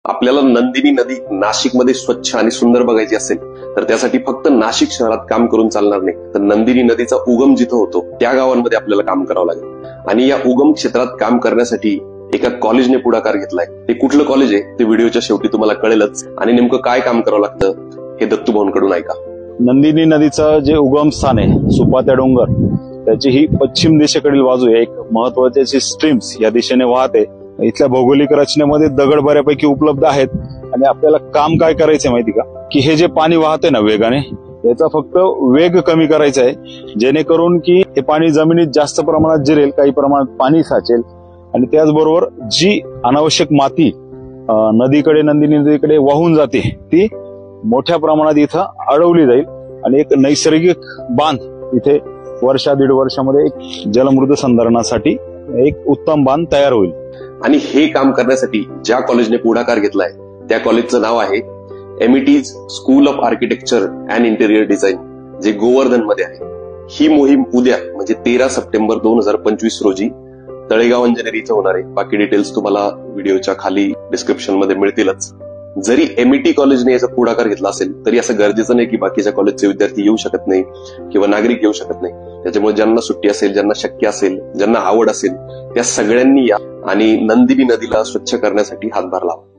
आपल्याला नंदिनी नदी नाशिकमध्ये स्वच्छ आणि सुंदर बघायची असेल तर त्यासाठी फक्त नाशिक शहरात काम करून चालणार नाही, तर नंदिनी नदीचा उगम जिथं होतो त्या गावांमध्ये आपल्याला काम करावं लागेल. आणि या उगम क्षेत्रात काम करण्यासाठी एका कॉलेजने पुढाकार घेतलाय. ते कुठलं कॉलेज आहे ते व्हिडिओच्या शेवटी तुम्हाला कळेलच. आणि नेमकं काय काम करावं लागतं हे दत्तू भाऊंकडून ऐका. नंदिनी नदीचं जे उगम स्थान आहे सुपात्या डोंगर, त्याची ही पश्चिम दिशेकडील बाजू आहे. एक महत्वाची स्ट्रीम्स या दिशेने वाहते. इथल्या भौगोलिक रचनेमध्ये दगड बऱ्यापैकी उपलब्ध आहेत. आणि आपल्याला काम काय करायचंय माहिती का, की हे जे पाणी वाहते ना वेगाने, याचा फक्त वेग कमी करायचा आहे, जेणेकरून की हे पाणी जमिनीत जास्त प्रमाणात जिरेल, काही प्रमाणात पाणी साचेल. आणि त्याचबरोबर जी अनावश्यक माती नदीकडे नंदिनी नदीकडे वाहून जाते ती मोठ्या प्रमाणात इथं अडवली जाईल. आणि एक नैसर्गिक बांध इथे वर्षा दीड वर्षामध्ये एक जलमृद संधारणासाठी एक उत्तम बांध तयार होईल. आणि हे काम करण्यासाठी ज्या कॉलेजने पुढाकार घेतलाय त्या कॉलेजचं नाव आहे Amity's school of architecture and interior design, जे गोवर्धन मध्ये आहे. ही मोहीम उद्या म्हणजे 13 सप्टेंबर 2025 रोजी तळेगाव अंजनेरी इथं होणार आहे. बाकी डिटेल्स तुम्हाला व्हिडिओच्या खाली डिस्क्रिप्शन मध्ये मिळतीलच. जरी एमईटी कॉलेजने याचा पुढाकार घेतला असेल तरी असं गरजेचं नाही की बाकीच्या कॉलेजचे विद्यार्थी येऊ शकत नाही किंवा नागरिक येऊ शकत नाही. त्याच्यामुळे ज्यांना सुट्टी असेल, ज्यांना शक्य असेल, ज्यांना आवड असेल त्या सगळ्यांनी या आणि नंदिनी नदीला स्वच्छ करण्यासाठी हातभार लावा.